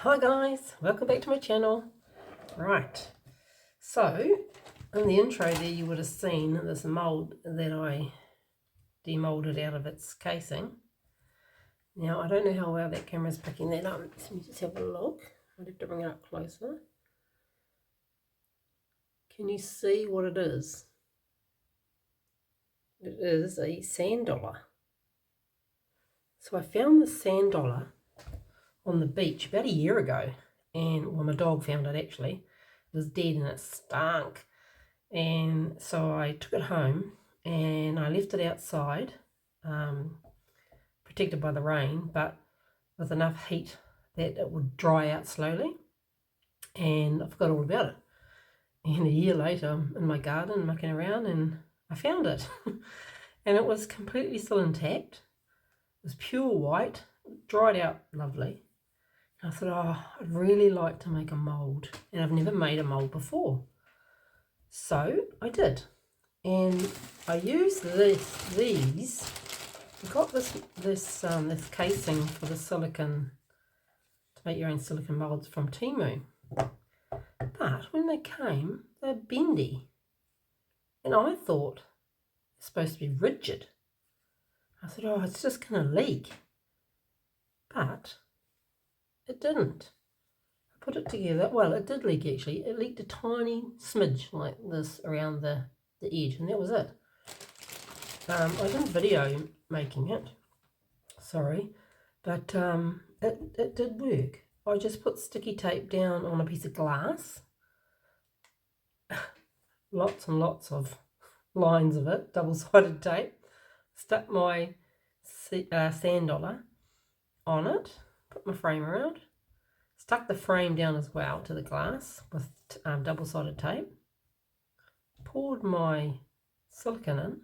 Hi guys, welcome back to my channel. Right, so in the intro there you would have seen this mould that I demolded out of its casing. Now I don't know how well that camera's picking that up. Let me just have a look. I'll have to bring it up closer. Can you see what it is? It is a sand dollar. So I found this sand dollar on the beach about a year ago, and well, my dog found it actually. It was dead and it stunk. And so I took it home and I left it outside, protected by the rain, but with enough heat that it would dry out slowly. And I forgot all about it. And a year later, I'm in my garden mucking around and I found it. And it was completely still intact. It was pure white, dried out lovely. And I thought, oh, I'd really like to make a mould. And I've never made a mould before. So I did, and I used these. I got this casing for the silicon to make your own silicon molds from Temu. But when they came, they're bendy, and I thought it's supposed to be rigid. I thought, oh, it's just going to leak, but it didn't. Put it together. Well, it did leak actually. It leaked a tiny smidge like this around the edge, and that was it. I didn't video making it, sorry, but it did work. I just put sticky tape down on a piece of glass, lots and lots of lines of it, double-sided tape, stuck my sand dollar on it, put my frame around, stuck the frame down as well to the glass with double-sided tape, poured my silicon in,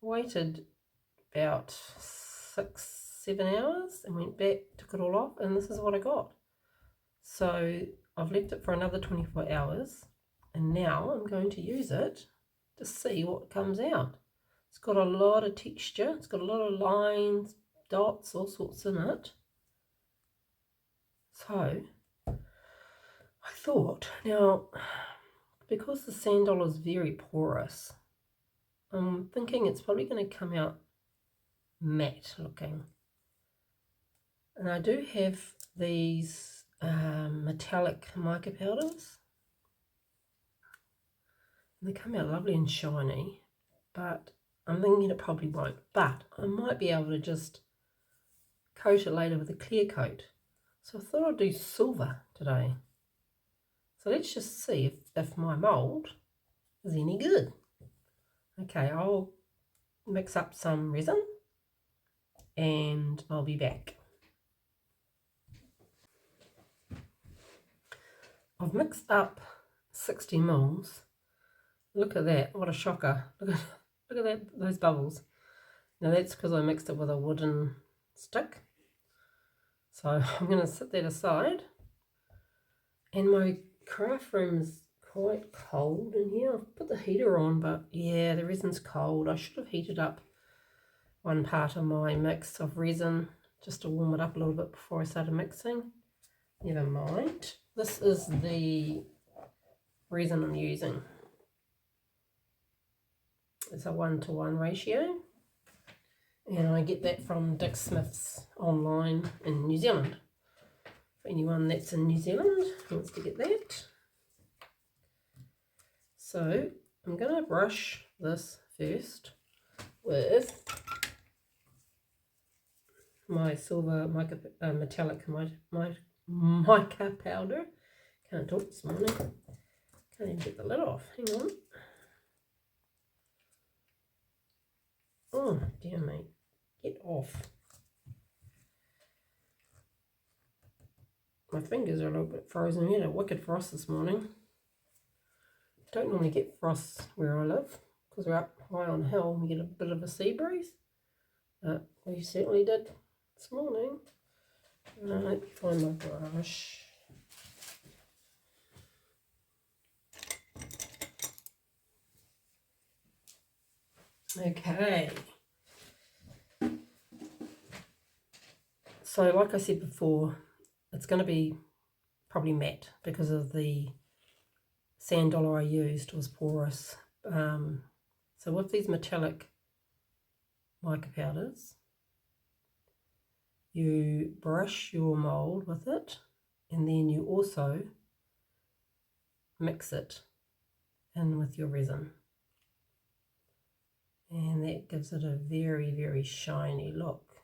waited about 6-7 hours and went back, took it all off, and this is what I got. So I've left it for another 24 hours and now I'm going to use it to see what comes out. It's got a lot of texture, it's got a lot of lines, dots, all sorts in it. So I thought, now because the sand dollar is very porous, I'm thinking it's probably going to come out matte looking. And I do have these metallic mica powders. They come out lovely and shiny, but I'm thinking it probably won't. But I might be able to just coat it later with a clear coat. So I thought I'd do silver today. So let's just see if my mould is any good. Okay, I'll mix up some resin and I'll be back. I've mixed up 60 mils. Look at that, what a shocker. Look at that, those bubbles. Now that's because I mixed it with a wooden stick. So I'm going to set that aside. And my craft room's quite cold in here. I've put the heater on, but yeah, the resin's cold. I should have heated up one part of my mix of resin just to warm it up a little bit before I started mixing. Never mind. This is the resin I'm using. It's a 1-to-1 ratio. And I get that from Dick Smith's online in New Zealand. For anyone that's in New Zealand who wants to get that. So I'm going to brush this first with my silver mica, metallic mica powder. Can't talk this morning. Can't even get the lid off. Hang on. Oh dear me. Get off. My fingers are a little bit frozen. We had a wicked frost this morning. Don't normally get frost where I live because we're up high on the hill and we get a bit of a sea breeze. But we certainly did this morning. Let me find my brush. Okay. So like I said before, it's going to be probably matte because of the sand dollar I used was porous. So with these metallic mica powders, you brush your mould with it, and then you also mix it in with your resin, and that gives it a very, very shiny look.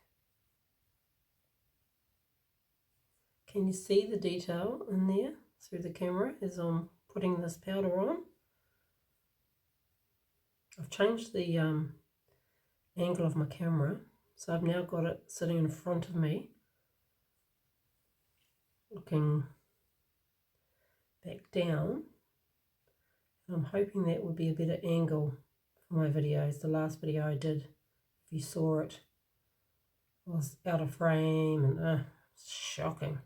Can you see the detail in there through the camera as I'm putting this powder on? I've changed the angle of my camera, so I've now got it sitting in front of me, looking back down. I'm hoping that would be a better angle for my videos. The last video I did, if you saw it, was out of frame and shocking.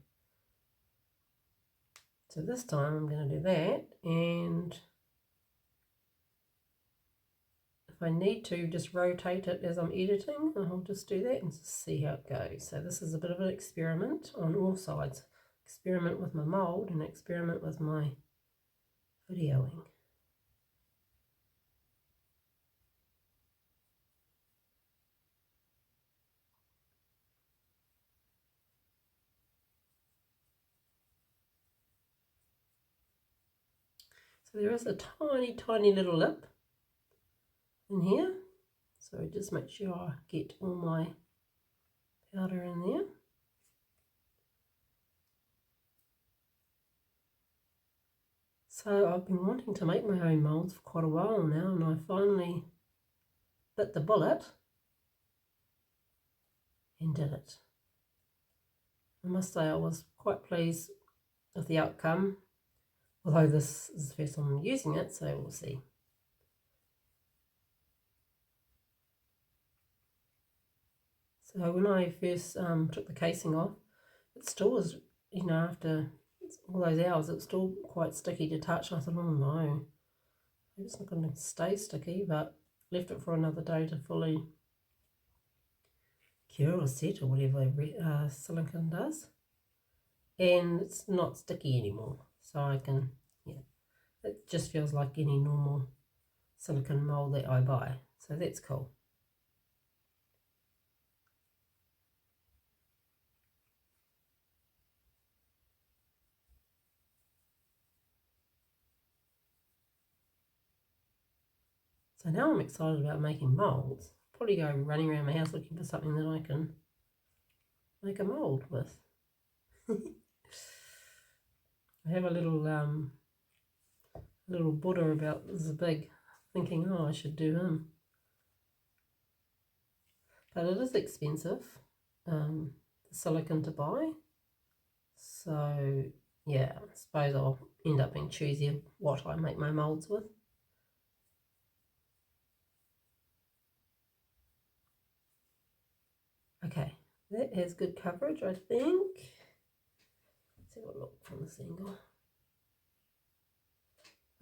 So this time I'm going to do that, and if I need to just rotate it as I'm editing, I'll just do that and see how it goes. So this is a bit of an experiment on all sides. Experiment with my mould and experiment with my videoing. So there is a tiny, tiny little lip in here. So just make sure I get all my powder in there. So I've been wanting to make my own moulds for quite a while now, and I finally bit the bullet and did it. I must say I was quite pleased with the outcome, although this is the first time I'm using it, so we'll see. So when I first took the casing off, it still was, you know, after all those hours, it's still quite sticky to touch. I thought, oh no, it's not going to stay sticky, but left it for another day to fully cure or set or whatever silicone does. And it's not sticky anymore, so I can, yeah, it just feels like any normal silicone mould that I buy, so that's cool. So now I'm excited about making moulds. Probably go running around my house looking for something that I can make a mould with. I have a little Buddha about this big, thinking, oh, I should do him. But it is expensive, the silicone to buy. So yeah, I suppose I'll end up being choosy of what I make my moulds with. Okay, that has good coverage, I think. Let's have a look from this angle.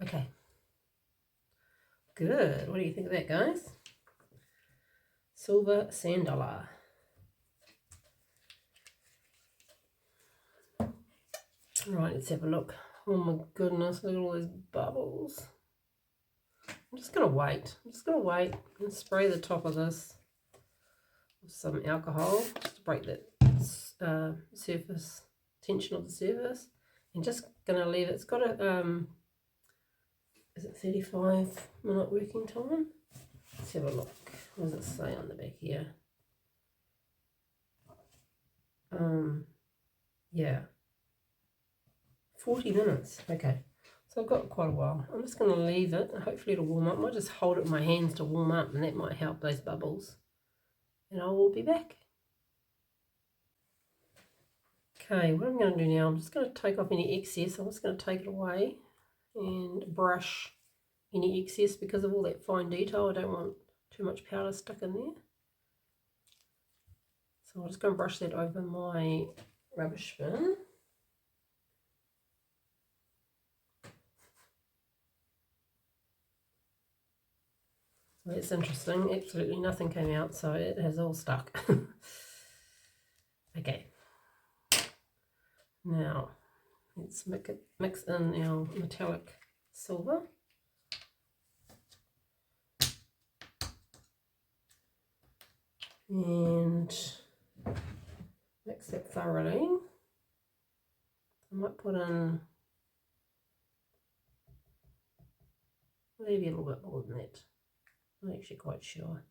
Okay, good. What do you think of that, guys? Silver sand dollar. Right, let's have a look. Oh my goodness, look at all those bubbles. I'm just going to wait. I'm just going to wait and spray the top of this with some alcohol just to break that surface tension of the surface. And just going to leave it. It's got a, is it 35-minute working time? Let's have a look. What does it say on the back here? Yeah. 40 minutes. Okay. So I've got quite a while. I'm just going to leave it. Hopefully it'll warm up. I might just hold it in my hands to warm up, and that might help those bubbles. And I will be back. Okay, what I'm going to do now, I'm just going to take off any excess. I'm just going to take it away and brush any excess because of all that fine detail. I don't want too much powder stuck in there. So I'm just going to brush that over my rubbish bin. That's interesting. Absolutely nothing came out, so it has all stuck. Okay. Now, let's mix in our metallic silver. And mix it thoroughly. I might put in maybe a little bit more than that. I'm not actually quite sure.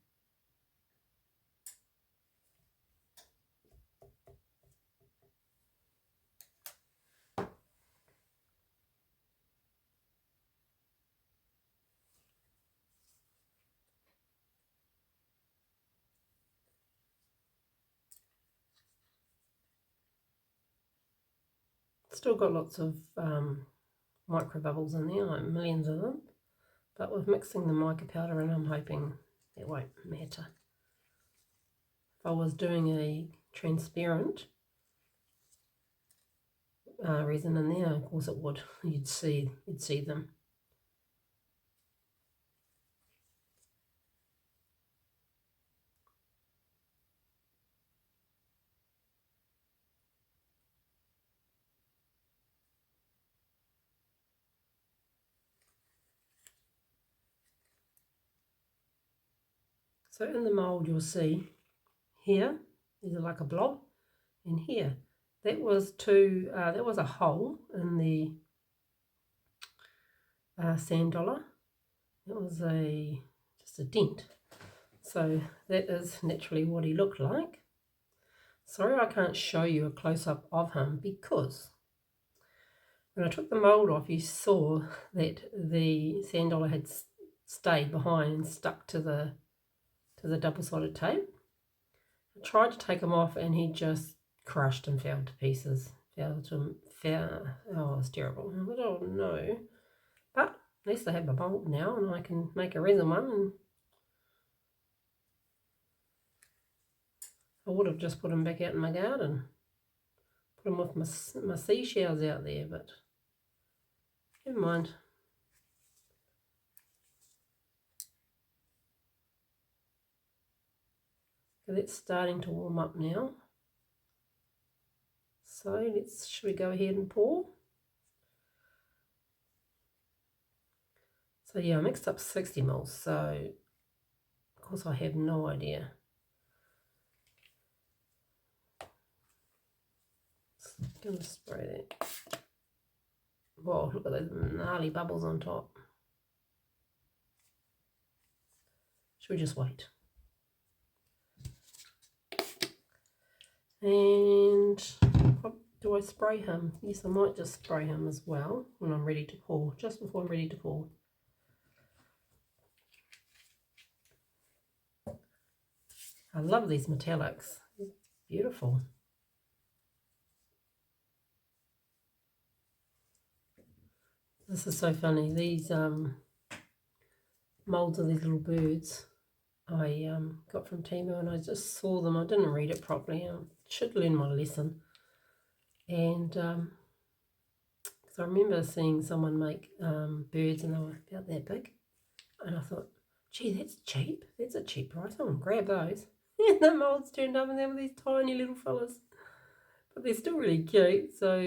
Still got lots of micro bubbles in there, like millions of them. But with mixing the mica powder in, I'm hoping it won't matter. If I was doing a transparent resin in there, of course it would. You'd see them. So in the mould, you'll see here, these are like a blob, and here, that was a hole in the sand dollar. It was just a dent. So that is naturally what he looked like. Sorry I can't show you a close-up of him because when I took the mould off, you saw that the sand dollar had stayed behind and stuck to the double-sided tape. I tried to take him off and he just crushed and fell to pieces. Oh, it was terrible. I don't know. But at least I have my mould now and I can make a resin one. And I would have just put him back out in my garden. Put him with my seashells out there, but never mind. Okay, that's starting to warm up now. So should we go ahead and pour? So yeah, I mixed up 60 mils, so of course I have no idea. Just gonna spray that. Whoa, look at those gnarly bubbles on top. Should we just wait? And do I spray him? Yes, I might just spray him as well when I'm ready to pour, just before I'm ready to pour. I love these metallics. Beautiful. This is so funny. These molds of these little birds I got from Temu, and I just saw them. I didn't read it properly. I should learn my lesson. And because I remember seeing someone make birds and they were about that big. And I thought, gee, that's cheap. That's a cheap price. I'm going to grab those. And the molds turned up and they were these tiny little fellas. But they're still really cute. So,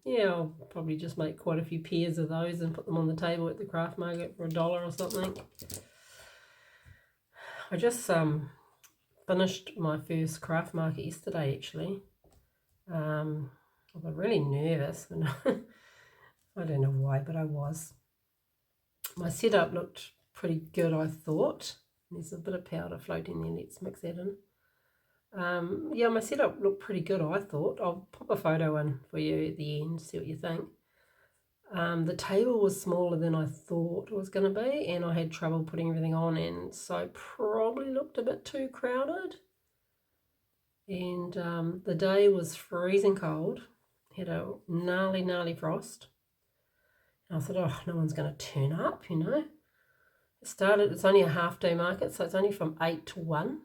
yeah, I'll probably just make quite a few pairs of those and put them on the table at the craft market for $1 or something. I just finished my first craft market yesterday, actually. I was really nervous. I don't know why, but I was. My setup looked pretty good, I thought. There's a bit of powder floating there. Let's mix that in. Yeah, my setup looked pretty good, I thought. I'll pop a photo in for you at the end, see what you think. The table was smaller than I thought it was going to be, and I had trouble putting everything on, and so probably looked a bit too crowded. And the day was freezing cold, had a gnarly frost. And I thought, oh, no one's going to turn up, you know. It's only a half day market, so it's only from 8 to 1.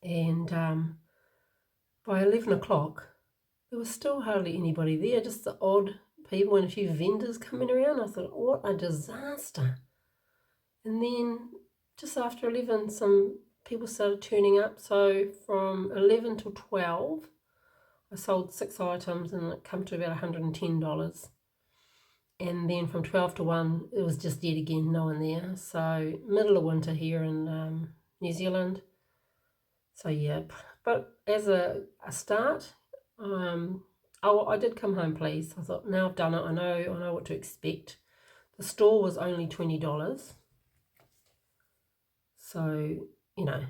And by 11 o'clock, there was still hardly anybody there, just the odd people and a few vendors coming around. I thought, what a disaster. And then just after 11, some people started turning up. So from 11 till 12, I sold 6 items and it come to about $110. And then from 12 to 1, it was just dead again, no one there. So middle of winter here in New Zealand. So yeah, but as a start, I did come home pleased. I thought, now I've done it, I know what to expect. The store was only $20. So, you know,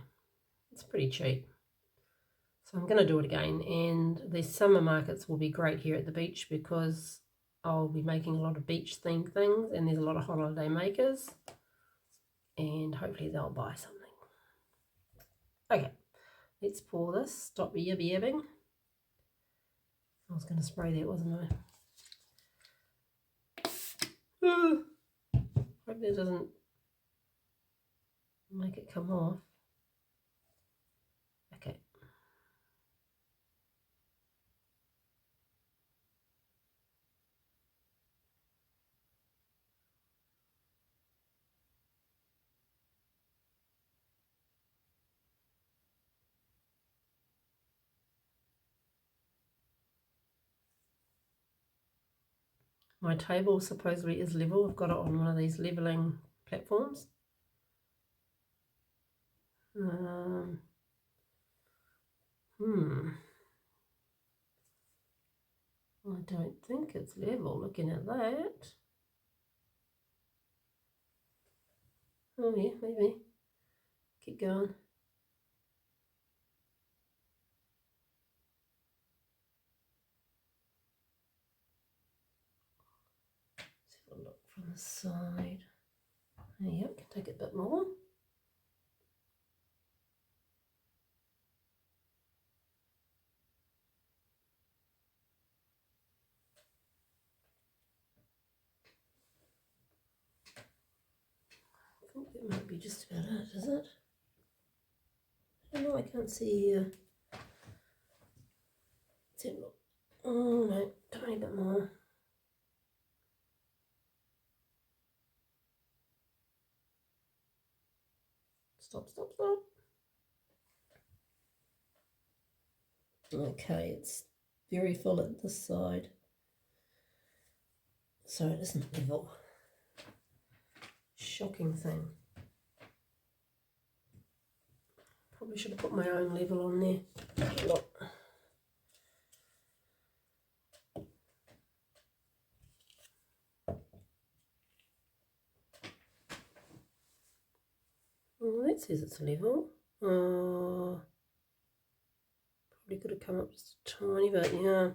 it's pretty cheap. So I'm going to do it again. And the summer markets will be great here at the beach because I'll be making a lot of beach themed things and there's a lot of holiday makers. And hopefully they'll buy something. Okay, let's pour this. Stop yabbing. I was going to spray that, wasn't I? Hope that doesn't make it come off. Okay. My table supposedly is level. I've got it on one of these leveling platforms. I don't think it's level, looking at that. Oh yeah, maybe. Keep going. Let's have a look from the side. There you go, can take it a bit more. I think that might be just about it, is it? I don't know, I can't see here. Let's have a look. Oh no, tiny bit more. Stop. Okay, it's very full at this side. So it isn't level. Shocking thing. Probably should have put my own level on there. Look. Oh, that says it's level. Probably could have come up just a tiny bit, yeah.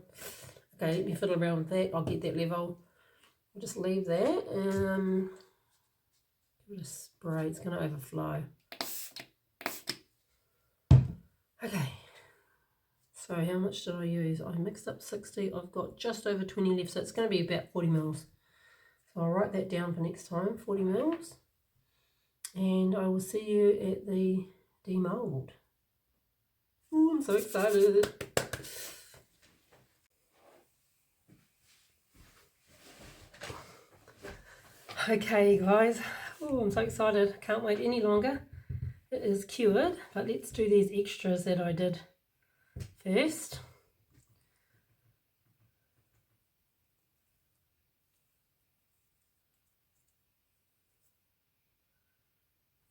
Okay, let me fiddle around with that. I'll get that level. I'll just leave that. Give it a spray. It's going to overflow. Okay. So how much did I use? I mixed up 60. I've got just over 20 left, so it's going to be about 40 mils. So I'll write that down for next time, 40 mils. And I will see you at the demold. Ooh, I'm so excited. Okay guys, oh, I'm so excited. I can't wait any longer. It is cured, but let's do these extras that I did first.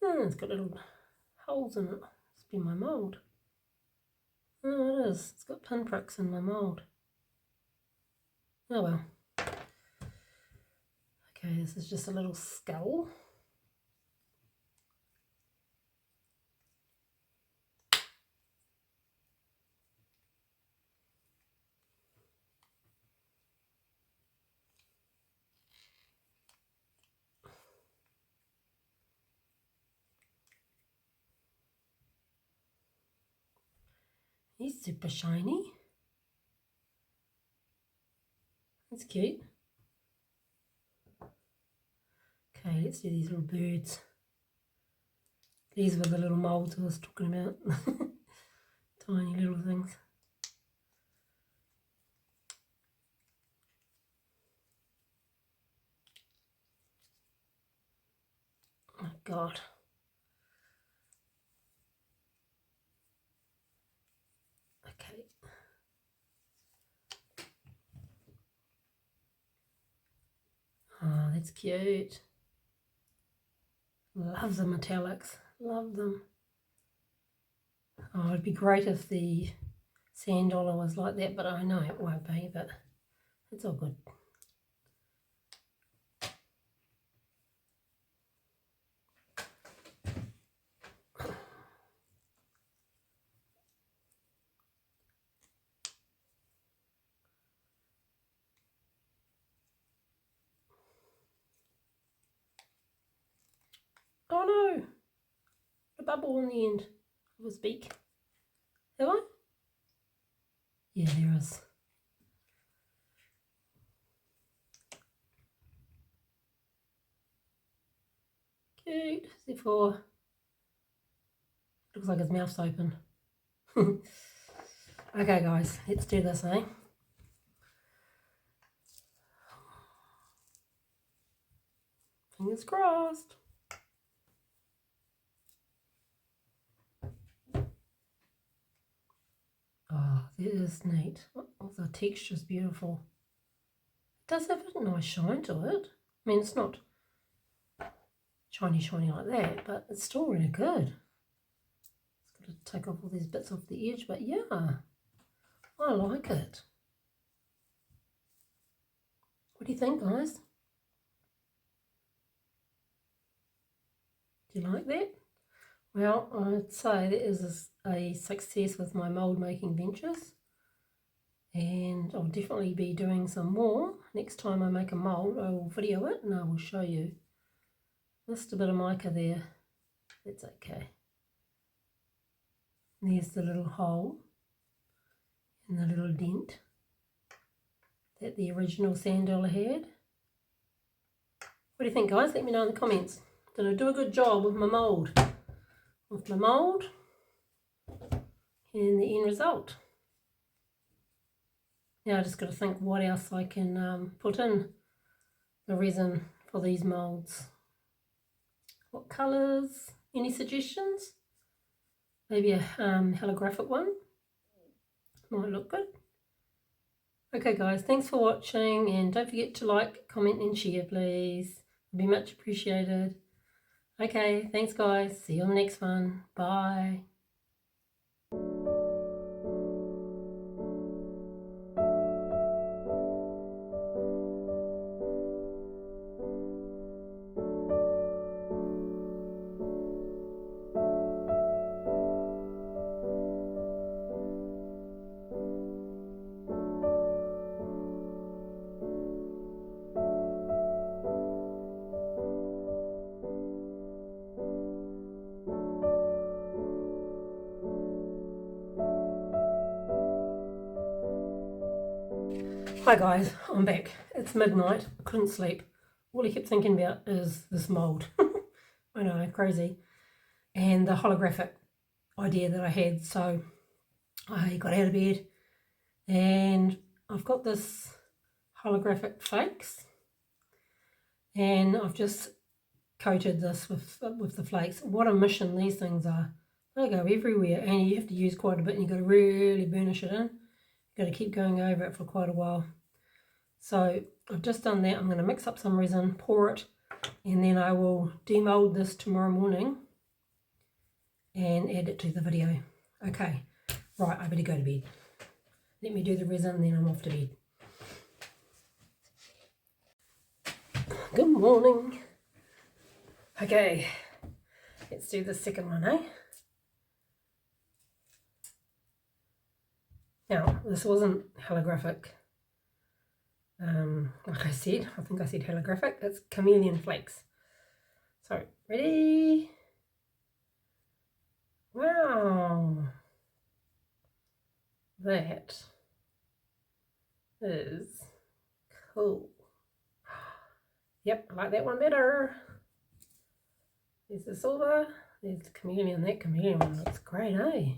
Oh, it's got little holes in it. Must be my mould. Oh, it is. It's got pinpricks in my mould. Oh well. Okay, this is just a little skull. He's super shiny. That's cute. Okay, let's do these little birds. These were the little moulds I was talking about. Tiny little things. Oh my God. Okay. that's cute. Love the metallics. Love them. Oh, it'd be great if the sand dollar was like that, but I know it won't be, but it's all good. Oh no! A bubble on the end of his beak. Have I? Yeah, there is. Cute. Therefore, looks like his mouth's open. Okay, guys, let's do this, eh? Fingers crossed. Oh, that is neat. Oh, the texture's beautiful. It does have a nice shine to it. I mean, it's not shiny like that, but it's still really good. It's got to take off all these bits off the edge, but yeah, I like it. What do you think, guys? Do you like that? Well, I'd say that is a success with my mould making ventures, and I'll definitely be doing some more. Next time I make a mould, I will video it and I will show you. Just a bit of mica there. That's okay. There's the little hole and the little dent that the original sand dollar had. What do you think, guys? Let me know in the comments. Did I do a good job with my mould? With my mould and the end result. Now I just got to think what else I can put in the resin for these moulds. What colours? Any suggestions? Maybe a holographic one. Might look good. Okay guys, thanks for watching, and don't forget to like, comment and share please. It'd be much appreciated. Okay, thanks guys. See you on the next one. Bye. Hi guys, I'm back. It's midnight. I couldn't sleep. All I kept thinking about is this mould. I know, crazy. And the holographic idea that I had. So I got out of bed and I've got this holographic flakes, and I've just coated this with the flakes. What a mission these things are. They go everywhere, and you have to use quite a bit, and you've got to really burnish it in. You've got to keep going over it for quite a while. So I've just done that. I'm going to mix up some resin, pour it, and then I will demold this tomorrow morning and add it to the video. Okay, right, I better go to bed. Let me do the resin, then I'm off to bed. Good morning. Okay, let's do the second one, eh? Now, this wasn't holographic. Like I said, I think I said holographic. It's Chameleon flakes. So, ready? Wow. That is cool. Yep, I like that one better. There's the silver. There's the chameleon. That chameleon one looks great, eh?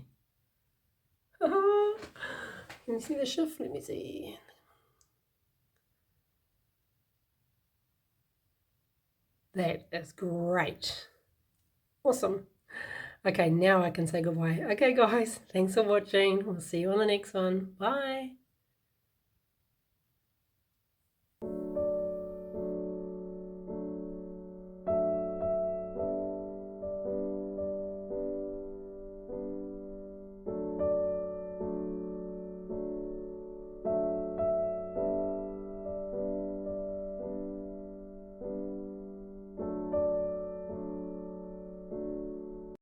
Can you see the shift? Let me see. That is great. Awesome. Okay, now I can say goodbye. Okay, guys, thanks for watching. We'll see you on the next one. Bye.